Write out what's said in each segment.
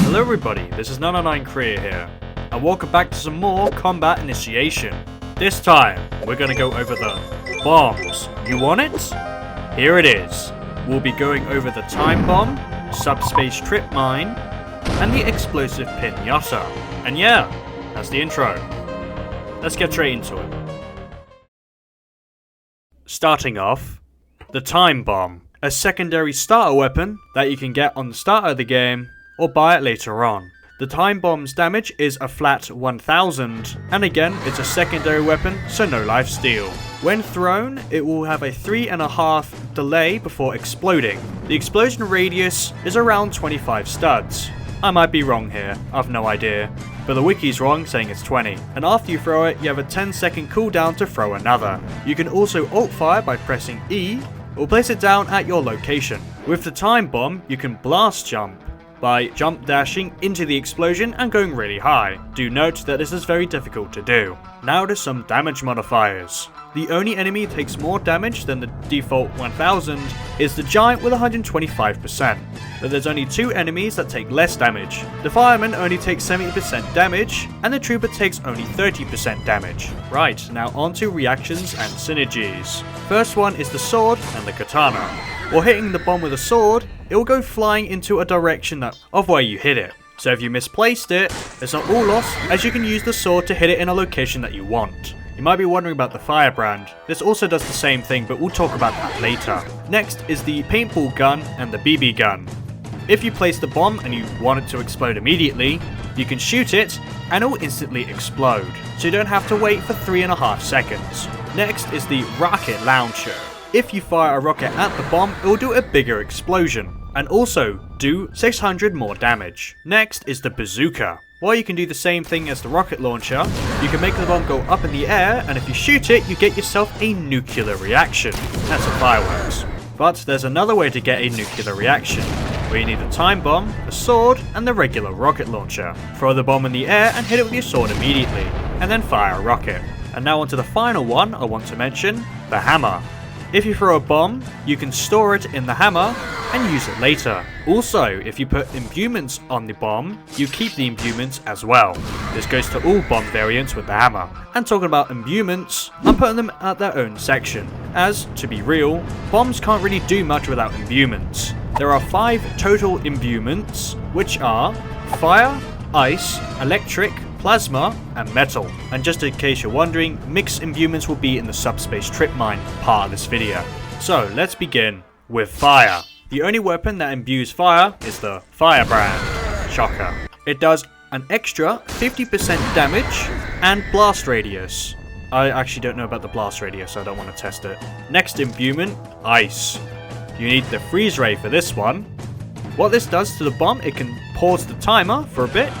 Hello everybody, this is 99 Korea here, and welcome back to some more combat initiation. This time, we're gonna go over the bombs. You want it? Here it is. We'll be going over the Timebomb, Subspace Tripmine, and the explosive Pinata. And yeah, that's the intro. Let's get straight into it. Starting off, the Timebomb, a secondary starter weapon that you can get on the start of the game or buy it later on. The Timebomb's damage is a flat 1000, and again it's a secondary weapon, so no lifesteal. When thrown, it will have a 3.5 delay before exploding. The explosion radius is around 25 studs. I might be wrong here, I've no idea, but the wiki's wrong saying it's 20. And after you throw it, you have a 10-second cooldown to throw another. You can also alt fire by pressing E, or place it down at your location. With the Timebomb, you can blast jump by jump dashing into the explosion and going really high. Do note that this is very difficult to do. Now to some damage modifiers. The only enemy that takes more damage than the default 1000 is the giant with 125%, but there's only two enemies that take less damage. The fireman only takes 70% damage, and the trooper takes only 30% damage. Right, now on to reactions and synergies. First one is the sword and the katana. While hitting the bomb with a sword, it will go flying into a direction of where you hit it. So if you misplaced it, it's not all lost, as you can use the sword to hit it in a location that you want. You might be wondering about the firebrand. This also does the same thing, but we'll talk about that later. Next is the paintball gun and the BB gun. If you place the bomb and you want it to explode immediately, you can shoot it and it will instantly explode, so you don't have to wait for 3.5 seconds. Next is the rocket launcher. If you fire a rocket at the bomb, it will do a bigger explosion, and also do 600 more damage. Next is the bazooka. While you can do the same thing as the rocket launcher, you can make the bomb go up in the air, and if you shoot it, you get yourself a nuclear reaction. That's a fireworks. But there's another way to get a nuclear reaction, where you need the time bomb, the sword, and the regular rocket launcher. Throw the bomb in the air and hit it with your sword immediately, and then fire a rocket. And now onto the final one I want to mention, the hammer. If you throw a bomb, you can store it in the hammer and use it later. Also, if you put imbuements on the bomb, you keep the imbuements as well. This goes to all bomb variants with the hammer. And talking about imbuements, I'm putting them at their own section, as, to be real, bombs can't really do much without imbuements. There are 5 total imbuements, which are fire, ice, electric, plasma, and metal. And just in case you're wondering, mixed imbuements will be in the Subspace Tripmine part of this video. So let's begin with fire. The only weapon that imbues fire is the firebrand. Shocker. It does an extra 50% damage and blast radius. I actually don't know about the blast radius, so I don't want to test it. Next imbuement, ice. You need the freeze ray for this one. What this does to the bomb, it can pause the timer for a bit,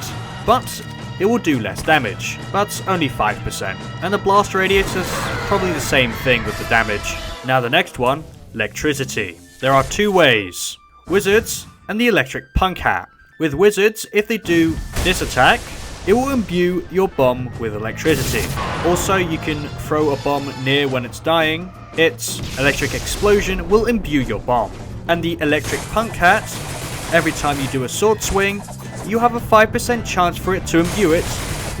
but it will do less damage, but only 5%. And the blast radius is probably the same thing with the damage. Now the next one, electricity. There are 2 ways, wizards and the electric punk hat. With wizards, if they do this attack, it will imbue your bomb with electricity. Also, you can throw a bomb near when it's dying. Its electric explosion will imbue your bomb. And the electric punk hat, every time you do a sword swing, you have a 5% chance for it to imbue it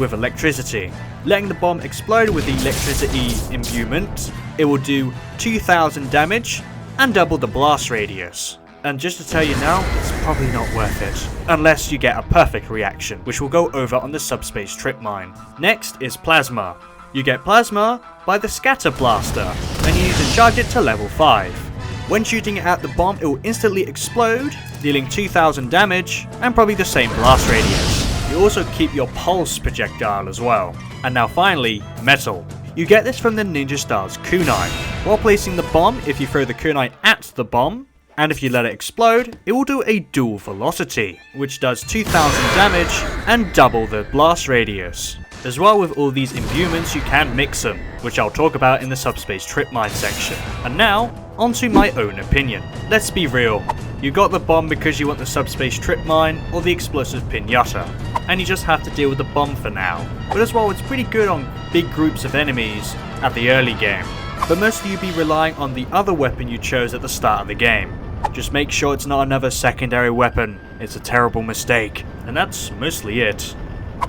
with electricity. Letting the bomb explode with the electricity imbuement, it will do 2000 damage and double the blast radius. And just to tell you now, it's probably not worth it, unless you get a perfect reaction, which we'll go over on the Subspace Tripmine. Next is plasma. You get plasma by the scatter blaster, and you need to charge it to level 5. When shooting it at the bomb, it will instantly explode, dealing 2000 damage, and probably the same blast radius. You also keep your pulse projectile as well. And now finally, metal. You get this from the Ninja Star's kunai. While placing the bomb, if you throw the kunai at the bomb, and if you let it explode, it will do a dual velocity, which does 2000 damage and double the blast radius. As well, with all these imbuements, you can mix them, which I'll talk about in the Subspace Tripmine section. And now, onto my own opinion. Let's be real. You got the bomb because you want the Subspace Tripmine or the explosive Pinata, and you just have to deal with the bomb for now. But as well, it's pretty good on big groups of enemies at the early game. But most of you be relying on the other weapon you chose at the start of the game. Just make sure it's not another secondary weapon. It's a terrible mistake. And that's mostly it.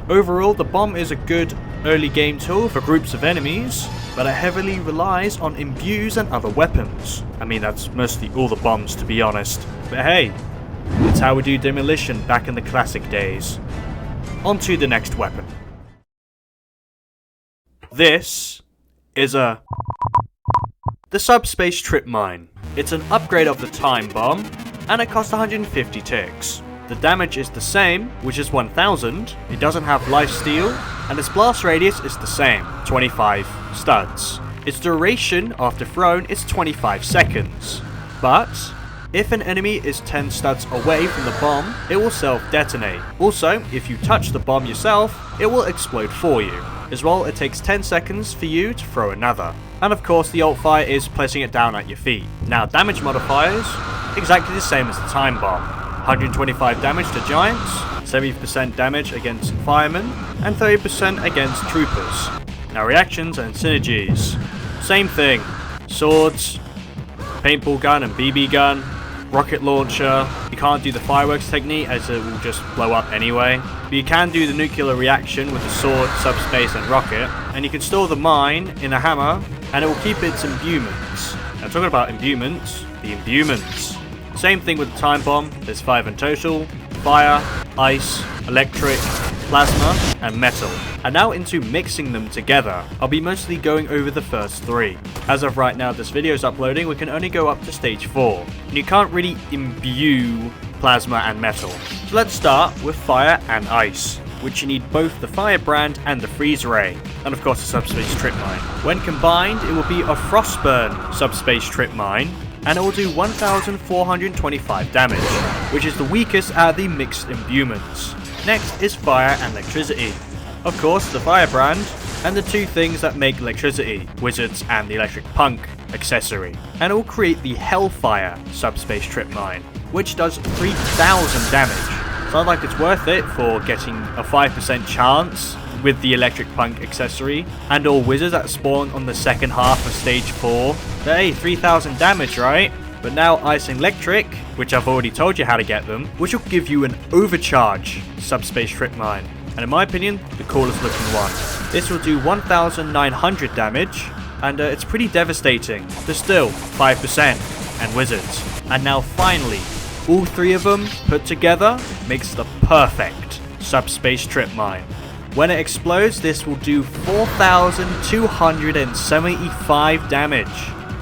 Overall, the bomb is a good early game tool for groups of enemies, but it heavily relies on imbues and other weapons. I mean, that's mostly all the bombs, to be honest. But hey, it's how we do demolition back in the classic days. On to the next weapon. This is the Subspace Tripmine. It's an upgrade of the Timebomb, and it costs 150 ticks. The damage is the same, which is 1000, it doesn't have lifesteal, and its blast radius is the same, 25 studs. Its duration after thrown is 25 seconds. But if an enemy is 10 studs away from the bomb, it will self-detonate. Also, if you touch the bomb yourself, it will explode for you. As well, it takes 10 seconds for you to throw another. And of course, the ult fire is placing it down at your feet. Now, damage modifiers, exactly the same as the Timebomb. 125 damage to giants, 70% damage against firemen, and 30% against troopers. Now, reactions and synergies. Same thing. Swords, paintball gun and BB gun, rocket launcher. You can't do the fireworks technique as it will just blow up anyway. But you can do the nuclear reaction with the sword, subspace and rocket. And you can store the mine in a hammer and it will keep its imbuements. Now talking about imbuements, the imbuements. Same thing with the time bomb, there's 5 in total. Fire, ice, electric, plasma and metal. And now into mixing them together. I'll be mostly going over the first 3. As of right now this video is uploading, we can only go up to stage 4. And you can't really imbue plasma and metal. So let's start with fire and ice, which you need both the firebrand and the freeze ray. And of course the subspace tripmine. When combined, it will be a frostburn subspace tripmine. And it will do 1425 damage, which is the weakest out of the mixed imbuements. Next is fire and electricity. Of course, the firebrand, and the 2 things that make electricity, wizards and the electric punk accessory. And it will create the Hellfire subspace tripmine, which does 3000 damage. Sounds like it's worth it for getting a 5% chance with the electric punk accessory, and all wizards that spawn on the second half of stage 4. Hey, 3000 damage, right? But now ice and electric, which I've already told you how to get them, which will give you an overcharge subspace tripmine. And in my opinion, the coolest looking one. This will do 1900 damage, and it's pretty devastating. But still, 5% and wizards. And now finally, all 3 of them put together makes the perfect subspace tripmine. When it explodes, this will do 4275 damage.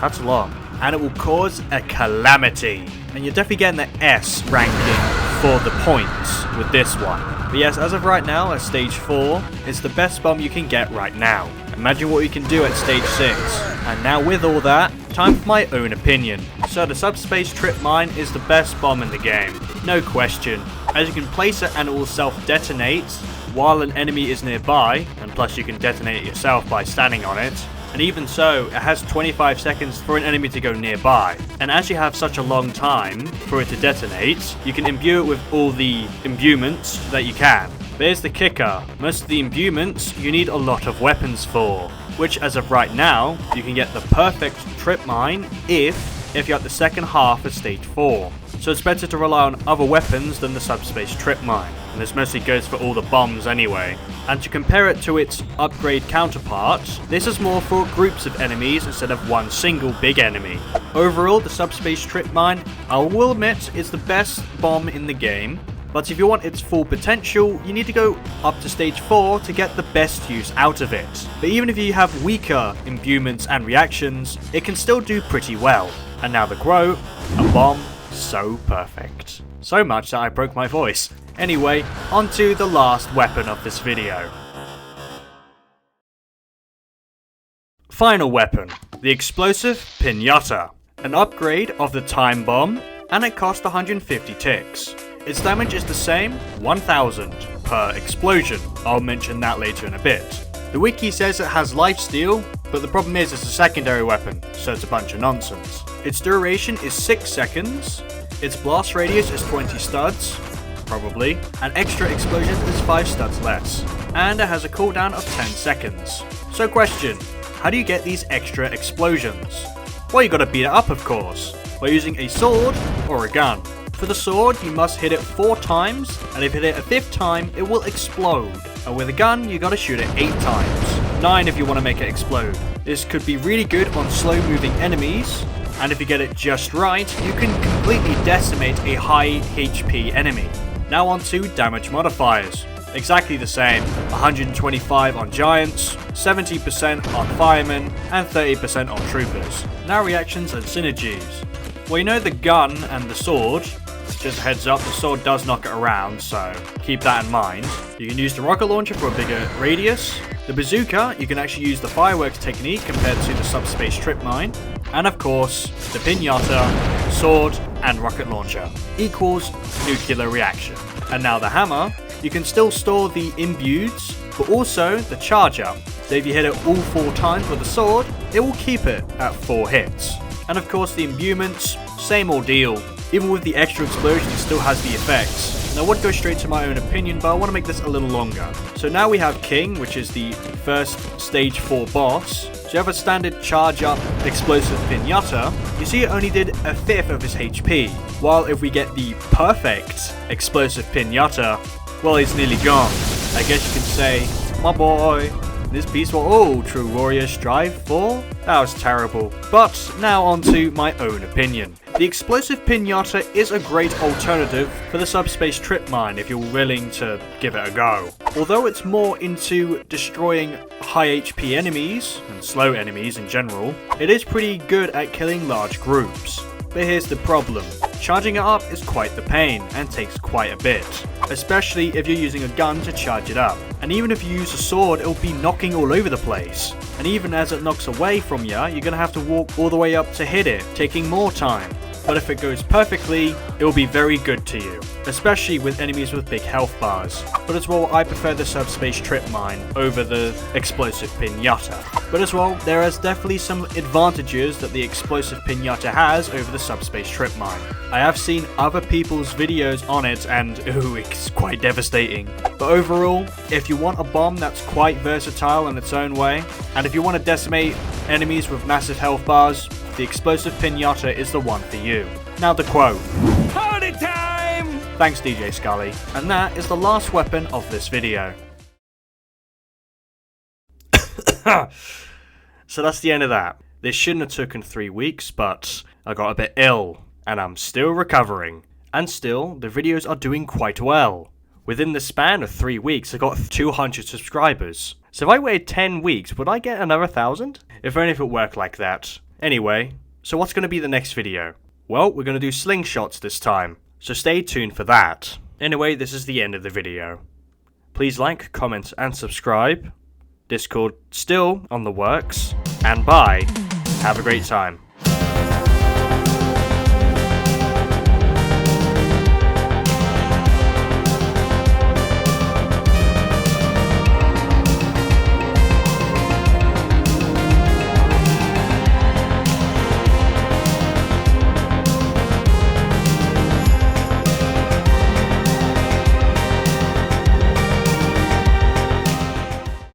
That's a lot. And it will cause a calamity. And you're definitely getting the S ranking for the points with this one. But yes, as of right now, at stage 4, it's the best bomb you can get right now. Imagine what you can do at stage 6. And now with all that, time for my own opinion. So the subspace tripmine is the best bomb in the game. No question. As you can place it and it will self-detonate while an enemy is nearby, and plus you can detonate it yourself by standing on it. And even so, it has 25 seconds for an enemy to go nearby. And as you have such a long time for it to detonate, you can imbue it with all the imbuements that you can. But here's the kicker, most of the imbuements you need a lot of weapons for, which as of right now, you can get the perfect tripmine if you're at the second half of stage 4. So it's better to rely on other weapons than the subspace tripmine. And this mostly goes for all the bombs anyway. And to compare it to its upgrade counterpart, this is more for groups of enemies instead of one single big enemy. Overall, the subspace tripmine, I will admit, is the best bomb in the game. But if you want its full potential, you need to go up to stage 4 to get the best use out of it. But even if you have weaker imbuements and reactions, it can still do pretty well. And now the Grow, a bomb so perfect. So much that I broke my voice. Anyway, on to the last weapon of this video. Final weapon, the explosive Pinata. An upgrade of the time bomb, and it costs 150 ticks. Its damage is the same, 1000 per explosion. I'll mention that later in a bit. The wiki says it has lifesteal, but the problem is it's a secondary weapon, so it's a bunch of nonsense. Its duration is 6 seconds, its blast radius is 20 studs, probably, and extra explosions is 5 studs less, and it has a cooldown of 10 seconds. So question, how do you get these extra explosions? Well, you gotta beat it up of course, by using a sword or a gun. For the sword, you must hit it 4 times, and if you hit it a 5th time, it will explode. And with a gun, you gotta shoot it 8 times. 9 if you want to make it explode. This could be really good on slow moving enemies, and if you get it just right, you can completely decimate a high HP enemy. Now on to damage modifiers. Exactly the same, 125 on giants, 70% on firemen, and 30% on troopers. Now reactions and synergies. Well, you know the gun and the sword. Just a heads up, the sword does knock it around, so keep that in mind. You can use the rocket launcher for a bigger radius. The bazooka, you can actually use the fireworks technique compared to the Subspace Tripmine. And of course, the Pinata, sword, and rocket launcher equals nuclear reaction. And now the hammer, you can still store the Imbues, but also the charger. So if you hit it all 4 times with the sword, it will keep it at 4 hits. And of course the imbuements, same ordeal. Even with the extra explosion, it still has the effects. Now I would go straight to my own opinion, but I want to make this a little longer. So now we have King, which is the first stage 4 boss. So you have a standard charge up explosive Pinata. You see it only did a 5th of his HP. While if we get the perfect explosive Pinata, well, he's nearly gone. I guess you can say, my boy, this peaceful, oh, true warriors strive for? That was terrible. But now on to my own opinion. The explosive Pinata is a great alternative for the Subspace Tripmine if you're willing to give it a go. Although it's more into destroying high HP enemies, and slow enemies in general, it is pretty good at killing large groups. But here's the problem. Charging it up is quite the pain and takes quite a bit, especially if you're using a gun to charge it up. And even if you use a sword, it'll be knocking all over the place. And even as it knocks away from you, you're gonna have to walk all the way up to hit it, taking more time. But if it goes perfectly, it will be very good to you, especially with enemies with big health bars. But as well, I prefer the Subspace Tripmine over the explosive Pinata. But as well, there is definitely some advantages that the explosive Pinata has over the Subspace Tripmine. I have seen other people's videos on it and ooh, it's quite devastating. But overall, if you want a bomb that's quite versatile in its own way, and if you want to decimate enemies with massive health bars, the explosive Pinata is the one for you. Now the quote. Party time! Thanks DJ Scully. And that is the last weapon of this video. So that's the end of that. This shouldn't have taken 3 weeks, but I got a bit ill, and I'm still recovering. And still, the videos are doing quite well. Within the span of 3 weeks, I got 200 subscribers. So if I waited 10 weeks, would I get another 1,000? If only if it worked like that. Anyway, so what's going to be the next video? Well, we're going to do slingshots this time, so stay tuned for that. Anyway, this is the end of the video. Please like, comment, and subscribe. Discord still on the works. And bye. Have a great time.